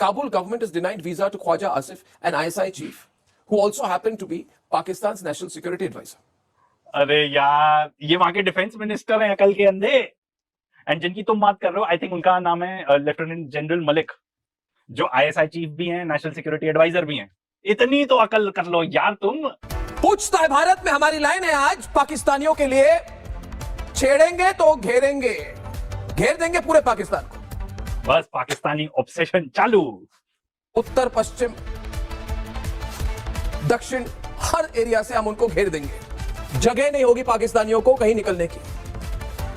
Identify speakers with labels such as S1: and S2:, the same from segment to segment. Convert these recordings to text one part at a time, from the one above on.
S1: Kabul government has denied visa to Khwaja Asif, an ISI chief, who also happened to be Pakistan's national security advisor.
S2: अरे यार, ये वहां के defence minister हैं अकल के अंधे। एंड जिनकी तुम बात कर रहे हो, आई थिंक उनका नाम है लेफ्टिनेंट जनरल मलिक, जो आईएसआई चीफ भी हैं, नेशनल सिक्योरिटी एडवाइजर भी हैं। इतनी तो अकल कर लो यार तुम।
S1: पूछता है भारत में हमारी लाइन है आज पाकिस्तानियों के लिए, छेड़ेंगे तो घेरेंगे, घेर देंगे पूरे पाकिस्तान को।
S2: बस पाकिस्तानी ऑब्सेशन चालू।
S1: उत्तर पश्चिम दक्षिण हर एरिया से हम उनको घेर देंगे, जगह नहीं होगी पाकिस्तानियों को कहीं निकलने की।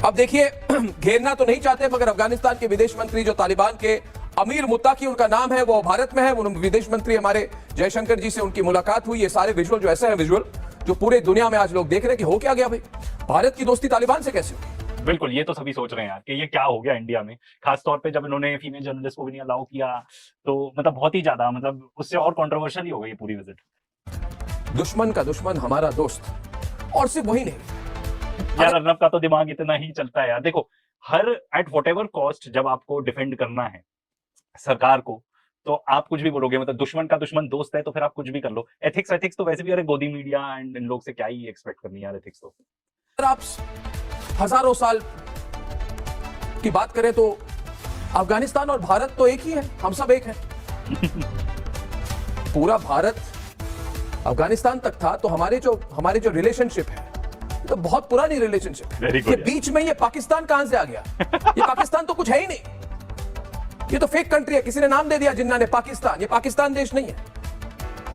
S1: अब देखिए, घेरना तो नहीं चाहते, मगर अफगानिस्तान के विदेश मंत्री जो तालिबान के अमीर मुत्ताकी उनका नाम है, वो भारत में है। वो विदेश मंत्री हमारे जयशंकर जी से उनकी मुलाकात हुई। ये सारे विजुअल जो ऐसे हैं विजुअल जो पूरे दुनिया में आज लोग देख रहे हैं कि हो क्या गया भाई, भारत की दोस्ती तालिबान से कैसे हुई।
S2: बिल्कुल, ये तो सभी सोच रहे हैं यार कि ये क्या हो गया इंडिया में। खास तौर पे जब इन्होंने फीमेल जर्नलिस्ट को भी नहीं अलाउ किया, तो मतलब बहुत ही ज्यादा, मतलब उससे और कंट्रोवर्शियल ही हो गई पूरी विजिट।
S1: दुश्मन का दुश्मन हमारा दोस्त, और सिर्फ वही नहीं
S2: यार, अर्नब का तो दिमाग इतना ही चलता है यार। देखो, हर एट व्हाटएवर कॉस्ट जब आपको डिफेंड करना है सरकार को, तो आप कुछ भी बोलोगे। मतलब दुश्मन का दुश्मन दोस्त है, तो फिर आप कुछ भी कर लो। एथिक्स तो वैसे भी, अरे गोदी मीडिया एंड इन लोग से क्या ही एक्सपेक्ट करनी यार एथिक्स तो।
S1: आप हजारों साल की बात करें तो अफगानिस्तान और भारत तो एक ही है, हम सब एक हैं। पूरा भारत अफगानिस्तान तक था, तो हमारे जो रिलेशनशिप है तो बहुत पुरानी रिलेशनशिप है। ये बीच में ये पाकिस्तान कहां से आ गया? ये पाकिस्तान तो कुछ है ही नहीं, ये तो फेक कंट्री है, किसी ने नाम दे दिया जिन्ना ने पाकिस्तान। ये पाकिस्तान देश नहीं है।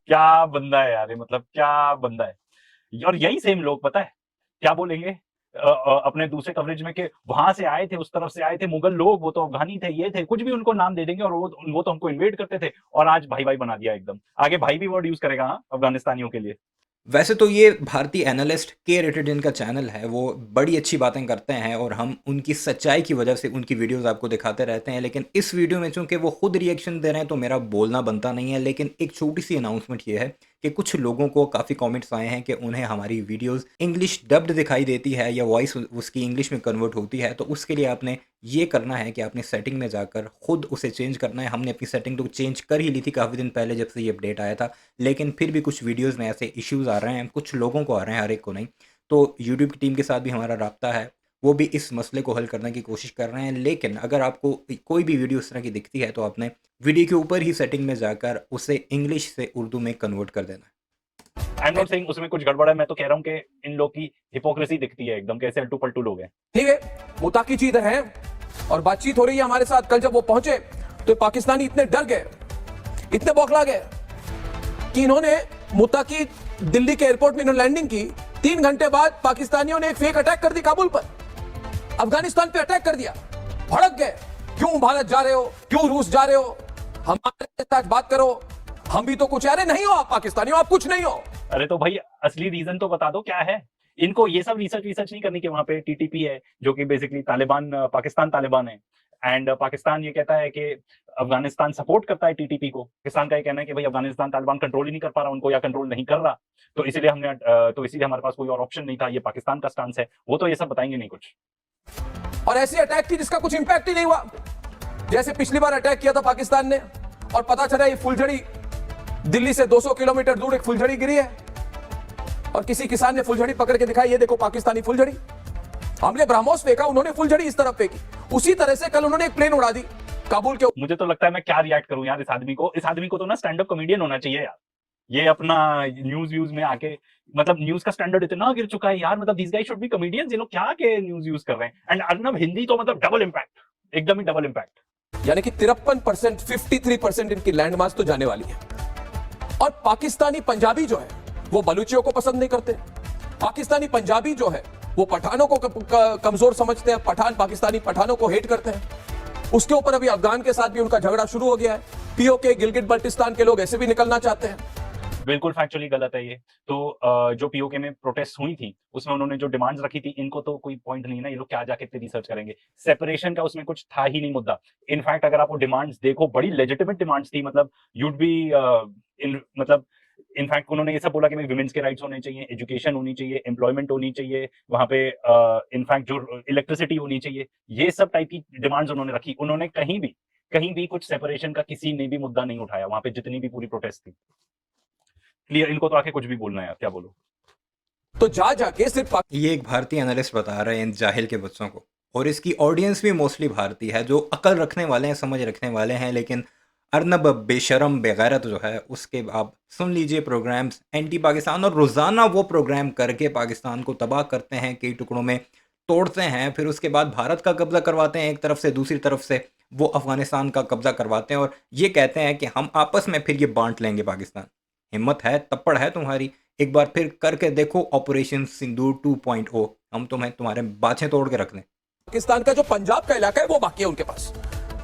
S2: क्या बंदा है यार ये, मतलब क्या बंदा है। और यही सेम लोग पता है क्या बोलेंगे अपने दूसरे कवरेज में, कि वहां से आए थे, उस तरफ से आए थे मुगल लोग, वो तो अफगानी थे, ये थे, कुछ भी उनको नाम दे देंगे, और वो तो हमको इन्वेड करते थे, और आज भाई भाई बना दिया एकदम। आगे भाई भी वर्ड यूज करेगा हाँ अफगानिस्तानियों के लिए।
S3: वैसे तो ये भारतीय एनालिस्ट के रेटेड जिनका चैनल है, वो बड़ी अच्छी बातें करते हैं और हम उनकी सच्चाई की वजह से उनकी वीडियोस आपको दिखाते रहते हैं। लेकिन इस वीडियो में चूंकि वो खुद रिएक्शन दे रहे हैं तो मेरा बोलना बनता नहीं है। लेकिन एक छोटी सी अनाउंसमेंट ये है कि कुछ लोगों को काफ़ी कमेंट्स आए हैं कि उन्हें हमारी वीडियोस इंग्लिश डब्ड दिखाई देती है या वॉइस उसकी इंग्लिश में कन्वर्ट होती है। तो उसके लिए आपने ये करना है कि आपने सेटिंग में जाकर खुद उसे चेंज करना है। हमने अपनी सेटिंग तो चेंज कर ही ली थी काफ़ी दिन पहले जब से ये अपडेट आया था, लेकिन फिर भी कुछ वीडियोज़ में ऐसे इश्यूज़ आ रहे हैं, कुछ लोगों को आ रहे हैं, हर एक को नहीं। तो यूट्यूब की टीम के साथ भी हमारा राब्ता है, वो भी इस मसले को हल करने की कोशिश कर रहे हैं। लेकिन अगर आपको कोई भी वीडियो इस तरह की दिखती है तो आपने वीडियो के ऊपर ही सेटिंग में जाकर उसे इंग्लिश से उर्दू में कन्वर्ट कर देना है।
S2: आई एम नॉट सेइंग उसमें कुछ गड़बड़ है, मैं तो कह रहा हूँ कि इन लोग की हिपोक्रेसी दिखती है एकदम, कैसे अल्टू पल्टू लोग हैं।
S1: ठीक है, मुताकी चीज है और बातचीत हो रही है हमारे साथ। कल जब वो पहुंचे तो पाकिस्तानी इतने डर गए, इतने बौखला गए कि इन्होंने मुताकी दिल्ली के एयरपोर्ट में इन्होंने लैंडिंग की। 3 घंटे बाद पाकिस्तानियों ने एक फेक अटैक कर दी काबुल पर, अफगानिस्तान पे अटैक कर दिया। भड़क गए, क्यों भारत जा रहे हो, क्यों रूस जा रहे हो, हमारे साथ बात करो, हम भी तो कुछ। अरे नहीं हो आप पाकिस्तानी, आप कुछ नहीं हो।
S2: अरे तो भाई असली रीजन तो बता दो क्या है। इनको ये सब रिसर्च नहीं करनी कि वहां पे टीटीपी है, जो कि बेसिकली तालिबान, पाकिस्तान तालिबान है। एंड पाकिस्तान ये कहता है कि अफगानिस्तान सपोर्ट करता है टीटीपी को। पाकिस्तान का ये कहना है कि भाई अफगानिस्तान तालिबान कंट्रोल ही नहीं कर पा रहा उनको, या कंट्रोल नहीं कर रहा, तो इसीलिए हमारे पास कोई और ऑप्शन नहीं था। ये पाकिस्तान का स्टांस है, वो तो ये सब बताएंगे नहीं कुछ।
S1: और ऐसी अटैक थी जिसका कुछ इंपैक्ट ही नहीं हुआ, जैसे पिछली बार अटैक किया था पाकिस्तान ने और पता चला ये फुलझड़ी दिल्ली से 200 किलोमीटर दूर एक फुलझड़ी गिरी है और किसी किसान ने फुलझड़ी पकड़ के दिखाई, ये देखो पाकिस्तानी फुलझड़ी। हमने ब्रह्मोस फेंका, उन्होंने फुलझड़ी इस तरफ फेंकी। उसी तरह से कल उन्होंने एक प्लेन उड़ा दी काबुल के।
S2: मुझे तो लगता है मैं क्या रिएक्ट करूं यार इस आदमी को तो ना स्टैंड अप कॉमेडियन होना चाहिए यार। ये अपना न्यूज में आके, मतलब न्यूज का स्टैंडर्ड इतना गिर चुका है यार, मतलब this guys should be comedians. ये लोग क्या के न्यूज यूज कर रहे हैं। एंड अर्नब हिंदी तो मतलब डबल इंपैक्ट, एकदम ही डबल इंपैक्ट।
S1: यानी कि 53%, 53% इनकी लैंड मास तो जाने वाली है। और पाकिस्तानी पंजाबी जो है वो बलूचियों को पसंद नहीं करते। पाकिस्तानी पंजाबी जो है वो पठानों को कमजोर समझते हैं, पठान पाकिस्तानी पठानों को हेट करते हैं। उसके ऊपर अभी अफगान के साथ भी उनका झगड़ा शुरू हो गया है। पीओके, गिलगिट बल्टिस्तान के लोग ऐसे भी निकलना चाहते हैं।
S2: बिल्कुल फैक्चुअली गलत है ये तो। जो पीओके में प्रोटेस्ट हुई थी उसमें उन्होंने जो डिमांड्स रखी थी, इनको तो कोई पॉइंट नहीं ना, ये लोग क्या जाके इतनी रिसर्च करेंगे। सेपरेशन का उसमें कुछ था ही नहीं मुद्दा। इनफैक्ट अगर आप वो डिमांड्स देखो, बड़ी लेजिटिमेट डिमांड्स थी। मतलब यूड बी मतलब इनफैक्ट उन्होंने ये सब बोला कि विमेंस के राइट्स होने चाहिए, एजुकेशन होनी चाहिए, एम्प्लॉयमेंट होनी चाहिए, वहां पे इनफैक्ट जो इलेक्ट्रिसिटी होनी चाहिए, ये सब टाइप की डिमांड्स उन्होंने रखी। उन्होंने कहीं भी कहीं भी कुछ सेपरेशन का किसी ने भी मुद्दा नहीं उठाया वहां पे, जितनी भी पूरी प्रोटेस्ट थी। क्लियर, इनको तो आके कुछ भी बोलना है यार, क्या बोलो।
S1: तो जा जाके सिर्फ
S3: ये एक भारतीय एनालिस्ट बता रहे हैं इन जाहिल के बच्चों को, और इसकी ऑडियंस भी मोस्टली भारतीय है, जो अकल रखने वाले हैं, समझ रखने वाले हैं। लेकिन अर्नब बेशरम बेगैरत जो है, उसके आप सुन लीजिए प्रोग्राम्स एंटी पाकिस्तान, और रोज़ाना वो प्रोग्राम करके पाकिस्तान को तबाह करते हैं, कई टुकड़ों में तोड़ते हैं, फिर उसके बाद भारत का कब्ज़ा करवाते हैं एक तरफ से, दूसरी तरफ से वो अफ़गानिस्तान का कब्ज़ा करवाते हैं, और ये कहते हैं कि हम आपस में फिर ये बांट लेंगे पाकिस्तान। हिम्मत है, तप्पड़ है तुम्हारी, एक बार फिर करके देखो ऑपरेशन सिंदूर 2.0, हम तुम्हें तुम्हारे बाछें तोड़ के रख दें।
S1: पाकिस्तान का जो पंजाब का इलाका है वो बाकी है उनके पास।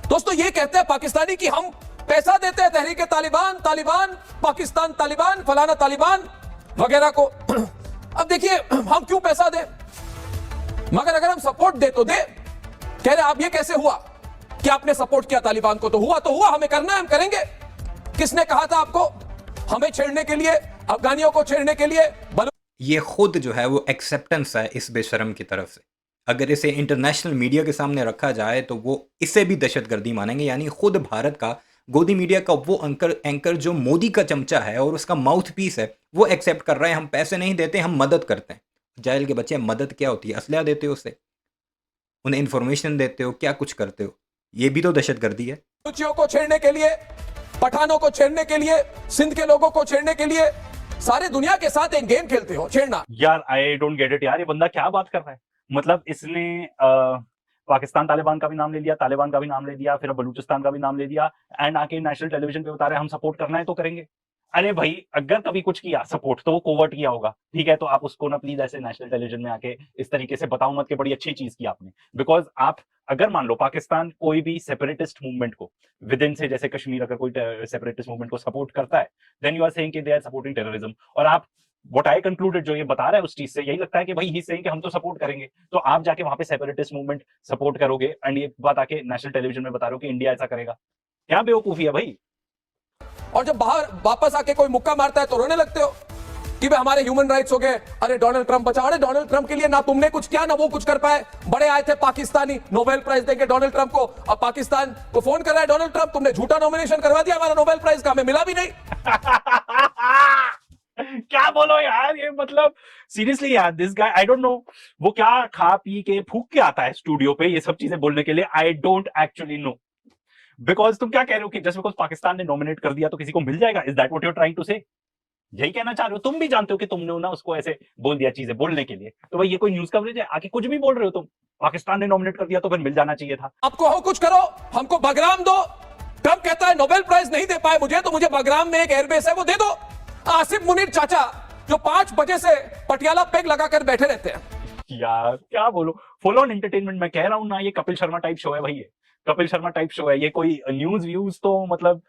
S1: दोस्तों ये कहते हैं पाकिस्तानी कि हम पैसा देते हैं तहरीक तालिबान, तालिबान पाकिस्तान, तालिबान फलाना तालिबान वगैरह को। अब देखिए हम क्यों पैसा दें, मगर अगर हम सपोर्ट दे तो दे। कह रहे आप ये कैसे हुआ कि आपने सपोर्ट किया तालिबान को? तो हुआ, हमें करना है, हम करेंगे। किसने कहा था आपको हमें छेड़ने के लिए, अफगानियों को छेड़ने के लिए?
S3: ये खुद जो है वो एक्सेप्टेंस है इस बेशरम की तरफ से। अगर इसे इंटरनेशनल मीडिया के सामने रखा जाए तो वो इसे भी दहशतगर्दी मानेंगे। यानी खुद भारत का गोदी मीडिया का वो एंकर जो मोदी का चमचा है और उसका माउथ पीस है, वो एक्सेप्ट कर रहे हैं हम पैसे नहीं देते, हम मदद करते हैं। जाहिल के बच्चे, मदद क्या होती है? असला देते हो उसे, उन्हें इन्फॉर्मेशन देते हो, क्या कुछ करते हो? ये भी तो दहशतगर्दी है।
S1: बलूचियों को छेड़ने के लिए, पठानों को छेड़ने के लिए, सिंध के लोगों को छेड़ने के लिए, सारे दुनिया के साथ एक गेम खेलते हो, छेड़ना।
S2: यार आई डोंट गेट इट यार, ये बंदा क्या बात कर रहा है? मतलब इसने पाकिस्तान तालिबान का भी नाम ले लिया, तालिबान का भी नाम ले दिया, फिर अब बलूचिस्तान का भी नाम ले दिया, एंड आके नेशनल टेलीविजन पे बता रहे हैं हम सपोर्ट करना है तो करेंगे। अरे भाई, अगर कभी कुछ किया सपोर्ट तो वो कोवर्ट किया होगा, ठीक है? तो आप उसको ना प्लीज ऐसे नेशनल टेलीविजन में आके इस तरीके से बताओ मत कि बड़ी अच्छी चीज की आपने। बिकॉज आप अगर मान लो पाकिस्तान कोई भी सेपरेटिस्ट मूवमेंट को विद इन से, जैसे कश्मीर अगर कोई सेपरेटिस्ट मूवमेंट को सपोर्ट करता है, देन यू आर सेइंग कि दे आर सपोर्टिंग टेररिज्म। और आप व्हाट आई कंक्लूडेड, जो ये बता रहा है उस चीज से यही लगता है कि भाई ही सेइंग कि हम तो सपोर्ट करेंगे, तो आप जाके वहां पे सेपरेटिस्ट मूवमेंट सपोर्ट करोगे एंड ये बात आके नेशनल टेलीविजन में बता रहे हो कि इंडिया ऐसा करेगा? क्या बेवकूफी है भाई।
S1: और जब बाहर वापस आके कोई मुक्का मारता है तो रोने लगते हो कि भाई हमारे ह्यूमन राइट्स हो गए, अरे डोनाल्ड ट्रंप बचाओ। अरे डोनाल्ड ट्रंप के लिए ना तुमने कुछ किया ना वो कुछ कर पाए। बड़े आए थे पाकिस्तानी, नोबेल प्राइज देंगे डोनाल्ड ट्रंप को, अब पाकिस्तान को फोन कर रहा है डोनाल्ड ट्रंप तुमने झूठा नॉमिनेशन करवा दिया हमारा नोबेल प्राइज का, हमें मिला भी नहीं।
S2: क्या बोलो यार, ये मतलब सीरियसली यार, this guy I don't know वो क्या खा पी के फूक के आता है स्टूडियो पे ये सब चीजें बोलने के लिए। I don't actually know, because तुम क्या कह रहे हो कि जस्ट बिकॉज पाकिस्तान ने नॉमिनेट कर दिया तो किसी को मिल जाएगा? Is that what you are trying to say? यही कहना चाह रहे हो? तुम भी जानते हो कि तुमने ना उसको ऐसे बोल दिया चीजें बोलने के लिए, तो भाई ये कोई न्यूज कवरेज है? आके कुछ भी बोल रहे हो तुम, पाकिस्तान ने नॉमिनेट कर दिया तो फिर मिल जाना चाहिए था।
S1: आपको हो कुछ करो, हमको बगराम दो। ट्रंप कहता है नोबेल प्राइज नहीं दे पाए मुझे, तो मुझे बगराम में एक एयरबेस है वो दे दो। आसिफ मुनीर चाचा जो 5 बजे से पटियाला पेग लगाकर बैठे रहते हैं।
S2: यार क्या बोलो, फुल ऑन एंटरटेनमेंट। मैं कह रहा हूं ना, ये कपिल शर्मा टाइप शो है भाई, ये कपिल शर्मा टाइप शो है, ये कोई न्यूज व्यूज तो मतलब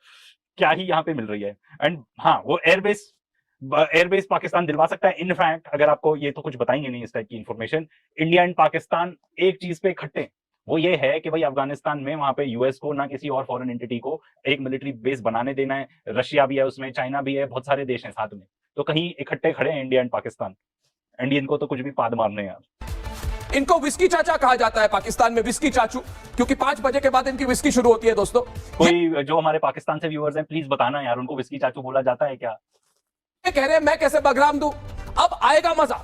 S2: क्या ही यहाँ पे मिल रही है। एंड हाँ, वो एयरबेस पाकिस्तान दिलवा सकता है। इनफैक्ट अगर आपको ये तो कुछ बताएंगे नहीं इस टाइप की इंफॉर्मेशन, इंडिया एंड पाकिस्तान एक चीज पे इकट्ठे हैं, वो ये है कि भाई अफगानिस्तान में वहां पे यूएस को ना किसी और फॉरेन एंटिटी को एक मिलिट्री बेस बनाने देना है। रशिया भी है उसमें, चाइना भी है, बहुत सारे देश हैं साथ में, तो कहीं इकट्ठे खड़े हैं इंडिया एंड पाकिस्तान। इंडियन को तो कुछ भी पाद मारने हैं यार।
S1: इनको विस्की चाचा कहा जाता है पाकिस्तान में, विस्की चाचू, क्योंकि 5 बजे के बाद इनकी विस्की शुरू होती है। दोस्तों
S2: कोई जो हमारे पाकिस्तान से व्यूअर्स हैं प्लीज बताना यार, उनको विस्की चाचू बोला जाता है क्या?
S1: ये कह रहे हैं मैं कैसे बगराम दूं, अब आएगा मजा।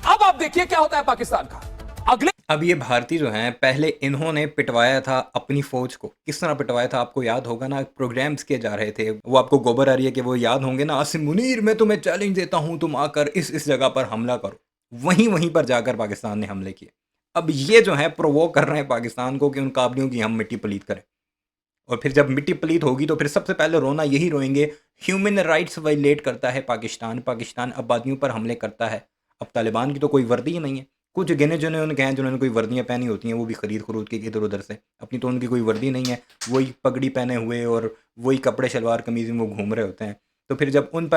S1: अब आप देखिए क्या होता है पाकिस्तान का अगले।
S3: अब ये भारतीय जो हैं, पहले इन्होंने पिटवाया था अपनी फौज को। किस तरह पिटवाया था आपको याद होगा ना, प्रोग्राम्स किए जा रहे थे, वो आपको गोबर आ रही है कि वो याद होंगे ना, आसिम मुनीर मैं तुम्हें चैलेंज देता हूं, तुम आकर इस जगह पर हमला करो। वहीं पर जाकर पाकिस्तान ने हमले किए। अब ये जो है प्रोवोक कर रहे हैं पाकिस्तान को कि उन काबलियों की हम मिट्टी पलीत करें, और फिर जब मिट्टी पलीत होगी तो फिर सबसे पहले रोना यही रोएंगे, ह्यूमन राइट्स वायलेट करता है पाकिस्तान आबादियों पर हमले करता है। अब तालिबान की तो कोई वर्दी ही नहीं है, कुछ गिने चुने उनके हैं जिन्होंने कोई वर्दियाँ पहनी होती हैं, वो भी खरीद के इधर उधर से, अपनी तो उनकी कोई वर्दी नहीं है, वही पगड़ी पहने हुए और वही कपड़े शलवार कमीज में वो घूम रहे होते हैं। तो फिर जब उन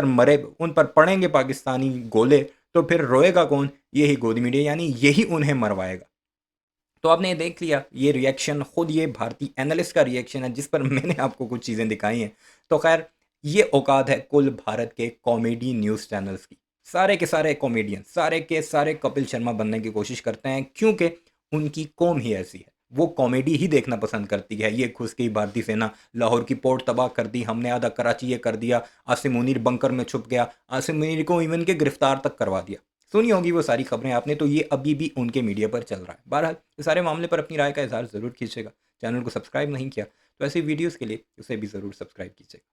S3: पर पड़ेंगे पाकिस्तानी गोले तो फिर रोएगा कौन? यही गोदी मीडिया, यानी यही उन्हें मरवाएगा। तो आपने ये देख लिया, ये रिएक्शन खुद ये भारतीय एनालिस्ट का रिएक्शन है जिस पर मैंने आपको कुछ चीज़ें दिखाई हैं। तो खैर, ये औकात है कुल भारत के कॉमेडी न्यूज़ चैनल्स की। सारे के सारे कॉमेडियन, सारे के सारे कपिल शर्मा बनने की कोशिश करते हैं, क्योंकि उनकी कौम ही ऐसी है। वो कॉमेडी ही देखना पसंद करती है। ये घुस गई भारतीय सेना, लाहौर की पोर्ट तबाह कर दी, हमने आधा कराची ये कर दिया, आसिम मुनीर बंकर में छुप गया, आसिम मुनीर को इवन के गिरफ्तार तक करवा दिया। सुनी होगी वो सारी खबरें आपने, तो ये अभी भी उनके मीडिया पर चल रहा है। बहरहाल इस सारे मामले पर अपनी राय का इजहार ज़रूर कीजिएगा। चैनल को सब्सक्राइब नहीं किया तो ऐसी वीडियोज़ के लिए उसे भी ज़रूर सब्सक्राइब कीजिएगा।